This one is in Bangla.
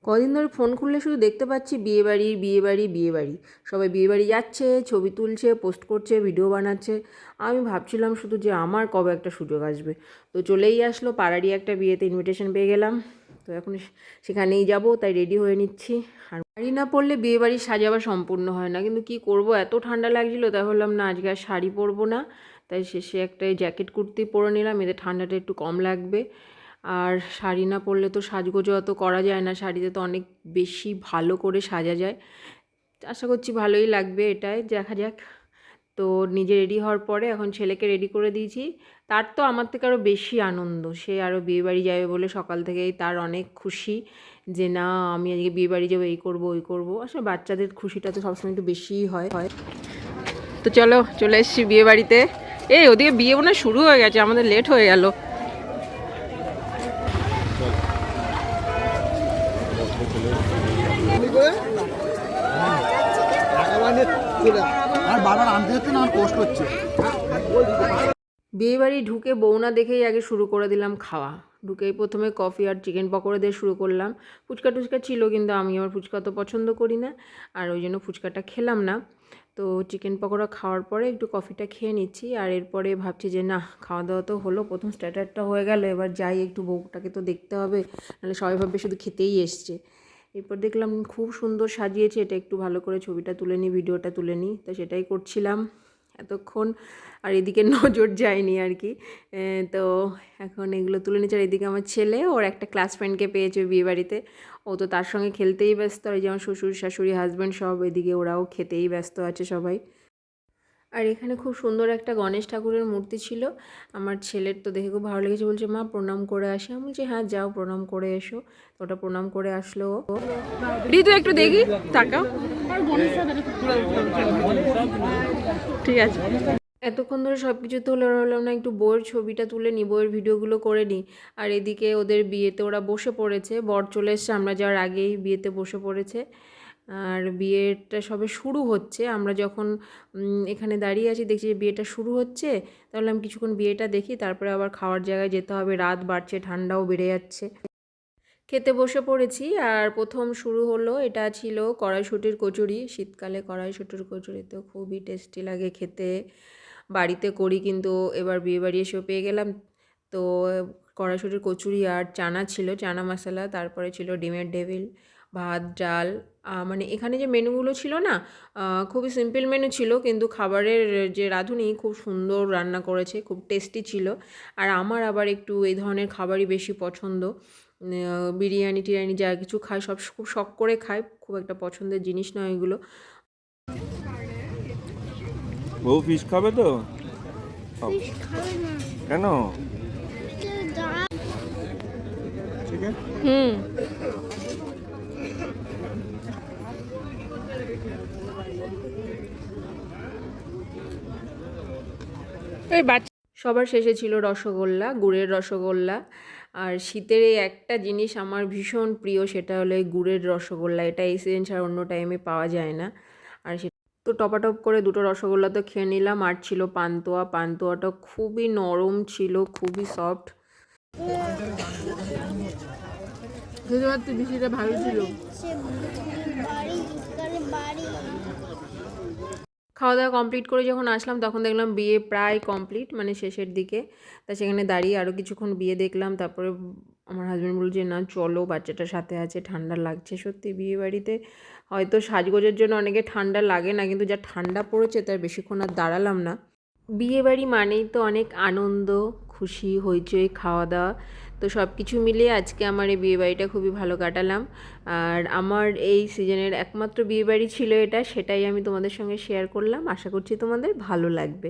কদিন ধরে ফোন খুললে শুধু দেখতে পাচ্ছি বিয়েবাড়ি বিয়েবাড়ি বিয়েবাড়ি। সবাই বিয়েবাড়ি যাচ্ছে, ছবি তুলছে, পোস্ট করছে, ভিডিও বানাচ্ছে। আমি ভাবছিলাম শুধু যে আমার কবে একটা সুযোগ আসবে। তো চলেই আসলো, পাড়ারই একটা বিয়েতে ইনভিটেশন পেয়ে গেলাম। তো এখন সেখানেই যাব, তাই রেডি হয়ে নিচ্ছি। আর শাড়ি না পরলে বিয়েবাড়ি সাজাবা সম্পূর্ণ হয় না, কিন্তু কি করব, এত ঠান্ডা লাগছিলো তাই ভাবলাম না আজকে আর শাড়ি পরবো না। তাই শেষে একটা জ্যাকেট কুর্তি পরে নিলাম, এতে ঠান্ডাটা একটু কম লাগবে। আর শাড়ি না পরলে তো সাজগোজও অত করা যায় না, শাড়িতে তো অনেক বেশি ভালো করে সাজা যায়। আশা করছি ভালোই লাগবে, এটাই দেখা যাক। তো নিজে রেডি হওয়ার পরে এখন ছেলেকে রেডি করে দিয়েছি। তার তো আমার থেকে আরও বেশি আনন্দ, সে আরও বিয়েবাড়ি যাবে বলে সকাল থেকেই তার অনেক খুশি যে না আমি আজকে বিয়েবাড়ি যাবো, এই করবো ওই করবো। আসলে বাচ্চাদের খুশিটা তো সবসময় একটু বেশিই হয়। তো চলো চলে এসেছি বিয়েবাড়িতে। এই ওদিকে বিয়ে মনে শুরু হয়ে গেছে, আমাদের লেট হয়ে গেল। আর বারবার আনতে হচ্ছে না, আমার কষ্ট হচ্ছে। বিয়েবাড়ি ঢুকে বউ না দেখেই আগে শুরু করে দিলাম খাওয়া। ঢুকেই প্রথমে কফি আর চিকেন পকোড়া দিয়ে শুরু করলাম। ফুচকা টুচকা ছিল, কিন্তু আমি আমার ফুচকা তো পছন্দ করি না, আর ওই জন্য ফুচকাটা খেলাম না। তো চিকেন পকোড়া খাওয়ার পরে একটু কফিটা খেয়ে নিচ্ছি। আর এরপরে ভাবছি যে না, খাওয়া দাওয়া তো হলো, প্রথম স্টার্টারটা হয়ে গেল, এবার যাই একটু বউটাকে তো দেখতে হবে, নাহলে সবাই ভাববে শুধু খেতেই এসছে। এরপর দেখলাম খুব সুন্দর সাজিয়েছে, এটা একটু ভালো করে ছবিটা তুলে নিই, ভিডিওটা তুলে নিই, তো সেটাই করছিলাম এতক্ষণ। আর এদিকে নজর যায়নি আর কি। তো এখন এগুলো তুলে নিচ্ছে। আর এদিকে আমার ছেলে ওর একটা ক্লাস ফ্রেন্ডকে পেয়েছে বিয়েবাড়িতে, ও তো তার সঙ্গে খেলতেই ব্যস্ত। আর যেমন শ্বশুর শাশুড়ি হাজব্যান্ড সব এদিকে, ওরাও খেতেই ব্যস্ত আছে সবাই। আর এখানে খুব সুন্দর একটা গণেশ ঠাকুরের মূর্তি ছিল। আমার ছেলের তো দেখে খুব ভালো লেগেছে, বলছে মা প্রণাম করে আসি। আমি বলছি হ্যাঁ যাও প্রণাম করে এসো। তো ওটা প্রণাম করে আসলো। ঋতু একটু দেখি, তাকাও, ঠিক আছে। এতক্ষণ ধরে সব কিছু তোলা হলাম না, একটু বইয়ের ছবিটা তুলে নিই, বইয়ের ভিডিওগুলো করে নিই। আর এদিকে ওদের বিয়েতে ওরা বসে পড়েছে, বর চলে এসছে আমরা যাওয়ার আগেই বিয়েতে বসে পড়েছে। আর বিয়েটা সবে শুরু হচ্ছে, আমরা যখন এখানে দাঁড়িয়ে আছি দেখছি যে বিয়েটা শুরু হচ্ছে, তাহলে আমি কিছুক্ষণ বিয়েটা দেখি, তারপরে আবার খাওয়ার জায়গায় যেতে হবে, রাত বাড়ছে, ঠান্ডাও বেড়ে যাচ্ছে। খেতে বসে পড়েছি। আর প্রথম শুরু হলো, এটা ছিল কড়াইশুঁটির কচুরি। শীতকালে কড়াইশুঁটির কচুরি তো খুবই টেস্টি লাগে খেতে, বাড়িতে করি, কিন্তু এবার বিয়েবাড়ি এসেও পেয়ে গেলাম। তো কড়াইশুঁটির কচুরি আর চানা ছিল, চানা মশলা, তারপরে ছিল ডিমের ডেভিল, ভাত ডাল। মানে এখানে যে মেনুগুলো ছিল না, খুবই সিম্পল মেনু ছিল, কিন্তু খাবারের যে রাঁধুনি খুব সুন্দর রান্না করেছে, খুব টেস্টি ছিল। আর আমার আবার একটু এই ধরনের খাবারই বেশি পছন্দ। বিরিয়ানি টিরিয়ানি যা কিছু খাই সব খুব শখ করে খাই, খুব একটা পছন্দের জিনিস নয় এগুলো। বউ ফিশ খাবে তো? কেন? হুম, এই বাচ্চা সবার শেষে ছিল রসগোল্লা, গুড়ের রসগোল্লা। আর শীতের এই একটা জিনিস আমার ভীষণ প্রিয়, সেটা হলো এই গুড়ের রসগোল্লা। এটা এই সিজন ছাড়া অন্য টাইমে পাওয়া যায় না। আর সেটা তো টপাটপ করে দুটো রসগোল্লা তো খেয়ে নিলাম। আর ছিল পান্তুয়া, পান্তুয়াটা খুবই নরম ছিল, খুবই সফট, বেশিটা ভালো ছিল। খাওয়া দাওয়া কমপ্লিট করে যখন আসলাম তখন দেখলাম বিয়ে প্রায় কমপ্লিট, মানে শেষের দিকে। তা সেখানে দাঁড়িয়ে আরও কিছুক্ষণ বিয়ে দেখলাম। তারপরে আমার হাজব্যান্ড বলল যে না চলো, বাচ্চাটার সাথে আছে, ঠান্ডা লাগছে। সত্যি বিয়ে বাড়িতে হয়তো সাজগোজের জন্য অনেকে ঠান্ডা লাগে না, কিন্তু যা ঠান্ডা পড়েছে তার বেশিক্ষণ আর দাঁড়ালাম না। বিয়েবাড়ি মানেই তো অনেক আনন্দ, খুশি, হইচই, খাওয়া দাওয়া। তো সব কিছু মিলিয়ে আজকে আমার এই বিয়েবাড়িটা খুবই ভালো কাটালাম। আর আমার এই সিজনের একমাত্র বিয়েবাড়ি ছিল এটা, সেটাই আমি তোমাদের সঙ্গে শেয়ার করলাম। আশা করছি তোমাদের ভালো লাগবে।